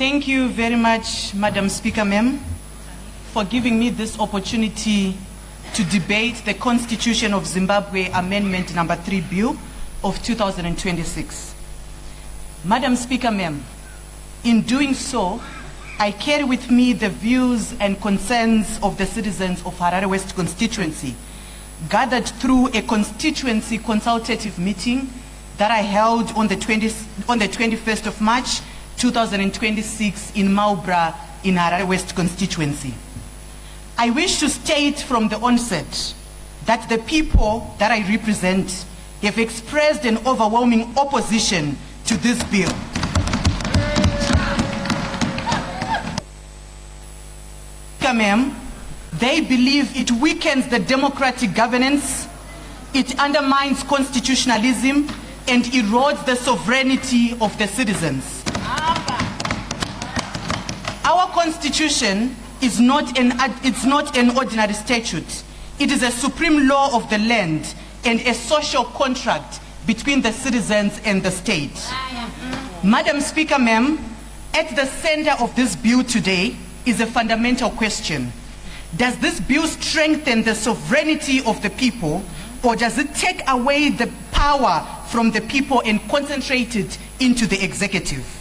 Thank you very much, Madam Speaker, ma'am, for giving me this opportunity to debate the Constitution of Zimbabwe Amendment number 3 Bill of 2026. Madam Speaker, ma'am, in doing so, I carry with me the views and concerns of the citizens of Harare West Constituency, gathered through a constituency consultative meeting that I held on the 21st of March 2026 in Marlborough in Harare West Constituency. I wish to state from the onset that the people that I represent have expressed an overwhelming opposition to this bill. Ma'am, they believe it weakens the democratic governance, it undermines constitutionalism, and erodes the sovereignty of the citizens. Our constitution is not an ordinary statute. It is a supreme law of the land and a social contract between the citizens and the state. Madam Speaker, ma'am, at the center of this bill today is a fundamental question. Does this bill strengthen the sovereignty of the people, or does it take away the power from the people and concentrate it into the executive?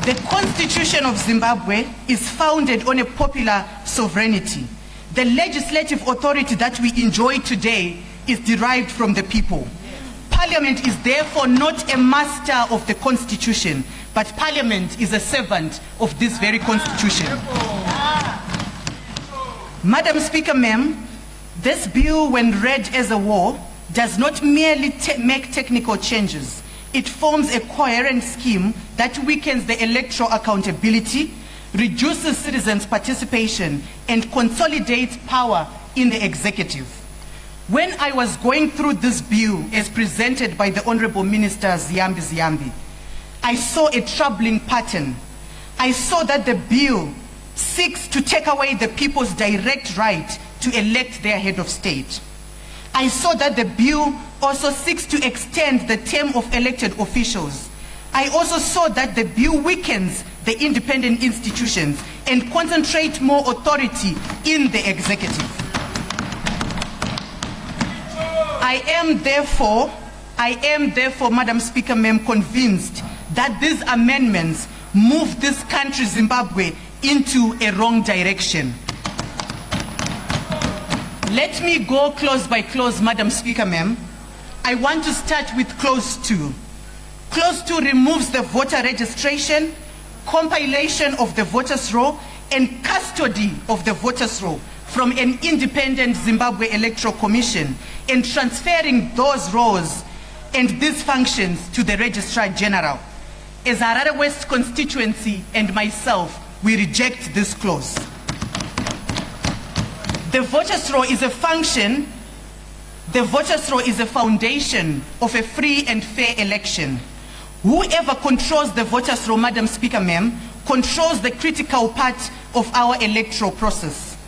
The Constitution of Zimbabwe is founded on a popular sovereignty. The legislative authority that we enjoy today is derived from the people. Parliament is therefore not a master of the Constitution, but Parliament is a servant of this very Constitution. Madam Speaker, ma'am, this bill, when read as a whole, does not merely make technical changes. It forms a coherent scheme that weakens the electoral accountability, reduces citizens' participation, and consolidates power in the executive. When I was going through this bill as presented by the Honorable Minister Ziyambi Ziyambi, I saw a troubling pattern. I saw that the bill seeks to take away the people's direct right to elect their head of state. I saw that the bill also seeks to extend the term of elected officials. I also saw that the bill weakens the independent institutions and concentrates more authority in the executive. I am therefore, Madam Speaker, ma'am, convinced that these amendments move this country, Zimbabwe, into a wrong direction. Let me go clause by clause, Madam Speaker, ma'am. I want to start with clause 2. Clause 2 removes the voter registration, compilation of the voters' roll, and custody of the voters' roll from an independent Zimbabwe Electoral Commission and transferring those roles and these functions to the Registrar General. As Harare West Constituency and myself, we reject this clause. The voters' roll is a function, the voters' roll is a foundation of a free and fair election. Whoever controls the voters' roll, Madam Speaker, ma'am, controls the critical part of our electoral process.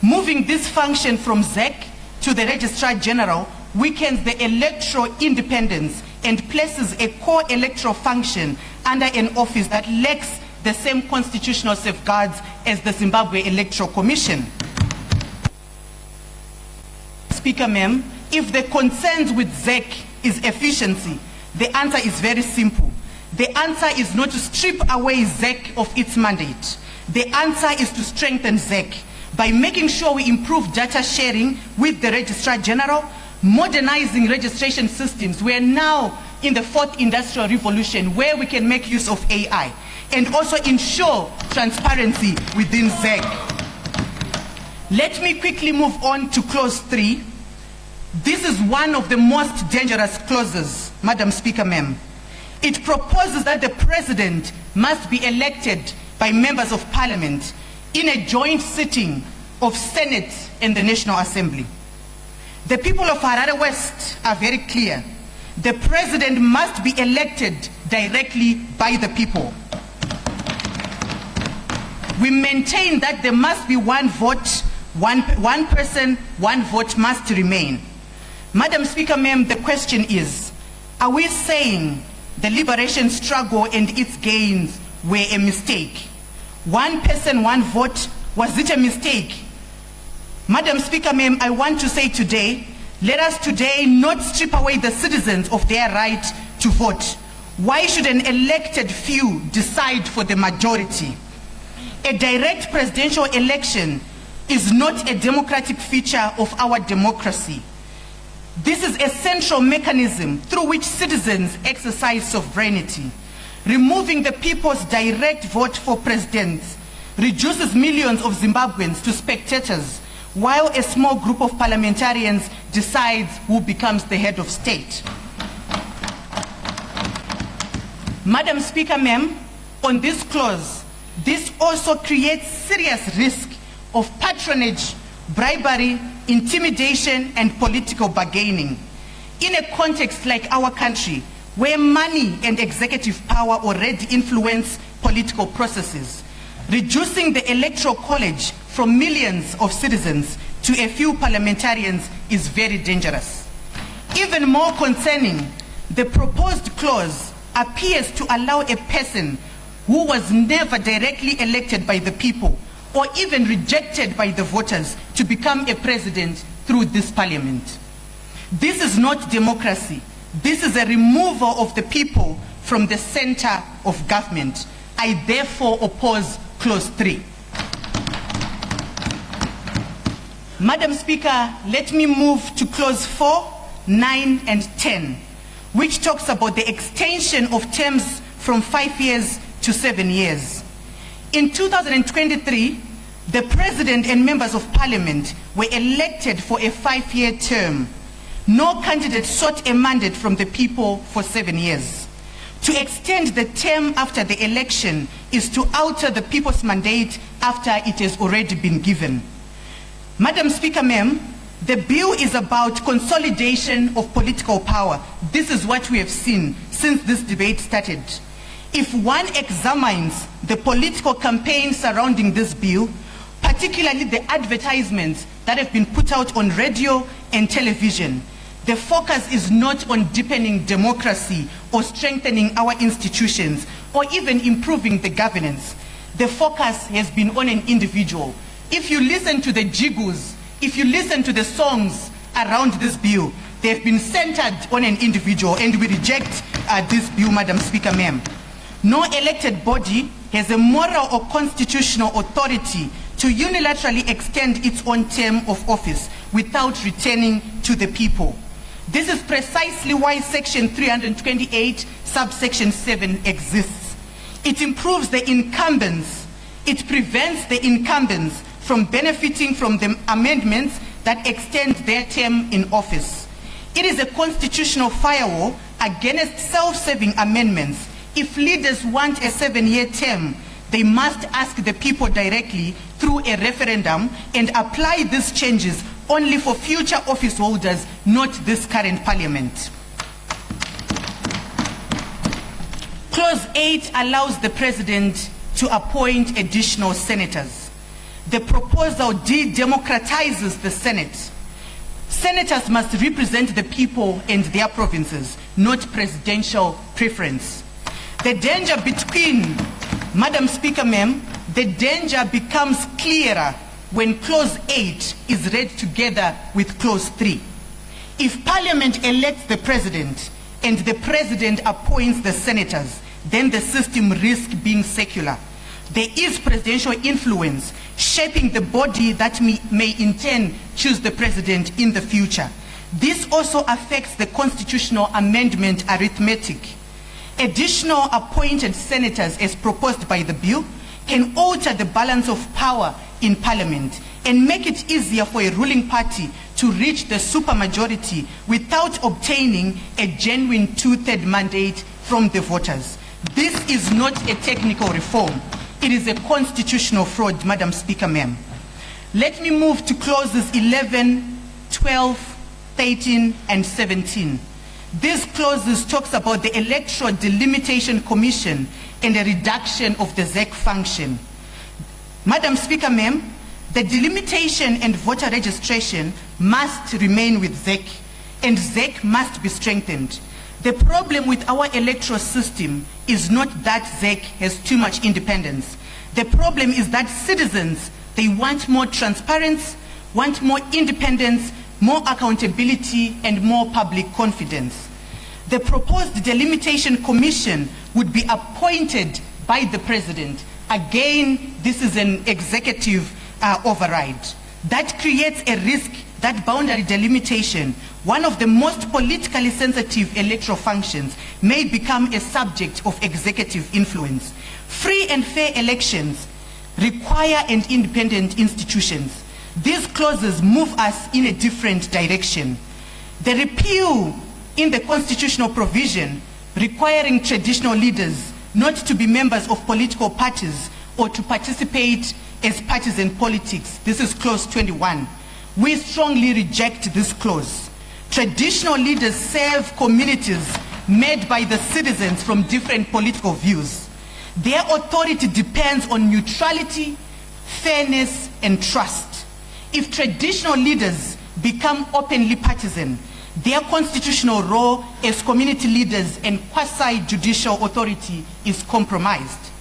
Moving this function from ZEC to the Registrar General weakens the electoral independence and places a core electoral function under an office that lacks the same constitutional safeguards as the Zimbabwe Electoral Commission. Speaker, ma'am, if the concerns with ZEC is efficiency, the answer is very simple. The answer is not to strip away ZEC of its mandate. The answer is to strengthen ZEC by making sure we improve data sharing with the Registrar General, modernizing registration systems. We are now in the 4th industrial revolution where we can make use of AI and also ensure transparency within ZEC. Let me quickly move on to clause 3. This is one of the most dangerous clauses, Madam Speaker, ma'am. It proposes that the President must be elected by members of Parliament in a joint sitting of Senate and the National Assembly. The people of Harare West are very clear. The President must be elected directly by the people. We maintain that there must be one vote, one person, one vote must remain. Madam Speaker, ma'am, the question is, are we saying the liberation struggle and its gains were a mistake. One person, one vote, was it a mistake? Madam Speaker, ma'am, I want to say today, let us today not strip away the citizens of their right to vote. Why should an elected few decide for the majority? A direct presidential election is not a democratic feature of our democracy. This is a central mechanism through which citizens exercise sovereignty. Removing the people's direct vote for presidents reduces millions of Zimbabweans to spectators, while a small group of parliamentarians decides who becomes the head of state. Madam Speaker, ma'am, on this clause, this also creates serious risk of patronage, bribery, intimidation, and political bargaining. In a context like our country, where money and executive power already influence political processes, reducing the electoral college from millions of citizens to a few parliamentarians is very dangerous. Even more concerning, the proposed clause appears to allow a person who was never directly elected by the people or even rejected by the voters to become a president through this parliament. This is not democracy. This is a removal of the people from the center of government. I therefore oppose clause 3. Madam Speaker, let me move to clause 4, 9, and 10, which talks about the extension of terms from 5 years to 7 years. In 2023, the President and members of Parliament were elected for a 5-year term. No candidate sought a mandate from the people for 7 years. To extend the term after the election is to alter the people's mandate after it has already been given. Madam Speaker, ma'am, the bill is about consolidation of political power. This is what we have seen since this debate started. If one examines the political campaign surrounding this bill, particularly the advertisements that have been put out on radio and television, the focus is not on deepening democracy or strengthening our institutions or even improving the governance. The focus has been on an individual. If you listen to the jiggles, if you listen to the songs around this bill, they've been centered on an individual, and we reject this bill, Madam Speaker, ma'am. No elected body has a moral or constitutional authority to unilaterally extend its own term of office without returning to the people. This is precisely why Section 328, subsection 7 exists. It improves the incumbents. It prevents the incumbents from benefiting from the amendments that extend their term in office. It is a constitutional firewall against self-serving amendments. If leaders want a 7-year term, they must ask the people directly through a referendum and apply these changes only for future office holders, not this current parliament. Clause 8 allows the president to appoint additional senators. The proposal de-democratizes the Senate. Senators must represent the people and their provinces, not presidential preference. The danger between, Madam Speaker, ma'am, the danger becomes clearer when clause 8 is read together with clause 3. If Parliament elects the president and the president appoints the senators, then the system risks being secular. There is presidential influence shaping the body that may in turn choose the president in the future. This also affects the constitutional amendment arithmetic. Additional appointed senators, as proposed by the bill, can alter the balance of power in Parliament and make it easier for a ruling party to reach the supermajority without obtaining a genuine 2/3 mandate from the voters. This is not a technical reform. It is a constitutional fraud, Madam Speaker, ma'am. Let me move to clauses 11, 12, 13, and 17. These clauses talks about the Electoral Delimitation Commission and a reduction of the ZEC function. Madam Speaker, ma'am, the delimitation and voter registration must remain with ZEC, and ZEC must be strengthened. The problem with our electoral system is not that ZEC has too much independence. The problem is that citizens, they want more transparency, want more independence, more accountability, and more public confidence. The proposed delimitation commission would be appointed by the president. Again, this is an executive override. That creates a risk that boundary delimitation, one of the most politically sensitive electoral functions, may become a subject of executive influence. Free and fair elections require an independent institutions. These clauses move us in a different direction. The repeal in the constitutional provision requiring traditional leaders not to be members of political parties or to participate as parties in politics. This is clause 21. We strongly reject this clause. Traditional leaders serve communities made by the citizens from different political views. Their authority depends on neutrality, fairness, and trust. If traditional leaders become openly partisan, their constitutional role as community leaders and quasi-judicial authority is compromised.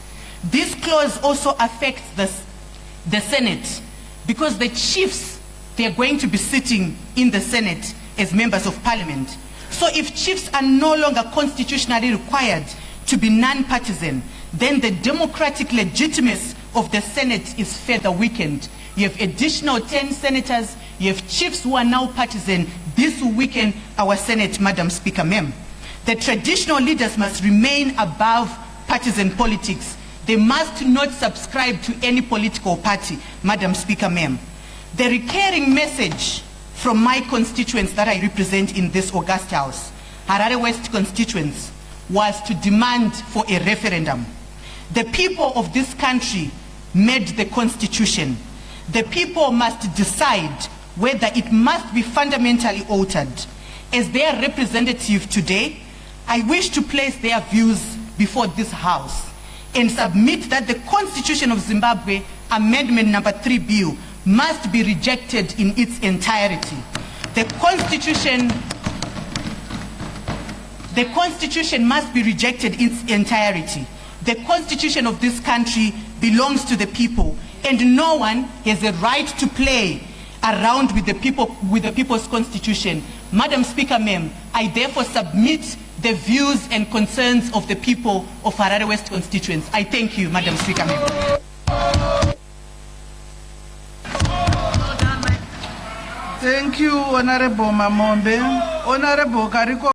This clause also affects the Senate, because the chiefs, they're going to be sitting in the Senate as members of parliament. So if chiefs are no longer constitutionally required to be non-partisan, then the democratic legitimacy of the Senate is further weakened. You have additional 10 senators, you have chiefs who are now partisan. This will weaken our Senate, Madam Speaker, ma'am. The traditional leaders must remain above partisan politics. They must not subscribe to any political party, Madam Speaker, ma'am. The recurring message from my constituents that I represent in this august house, Harare West Constituency, was to demand for a referendum. The people of this country made the Constitution. The people must decide whether it must be fundamentally altered. As their representative today, I wish to place their views before this House and submit that the Constitution of Zimbabwe Amendment number 3 bill must be rejected in its entirety. The Constitution must be rejected in its entirety. The Constitution of this country belongs to the people, and no one has a right to play around with the people's constitution. Madam Speaker, ma'am, I therefore submit the views and concerns of the people of Harare West constituency. I thank you, Madam Speaker, ma'am. Thank you, Honorable Mamombe. Honorable Kariko.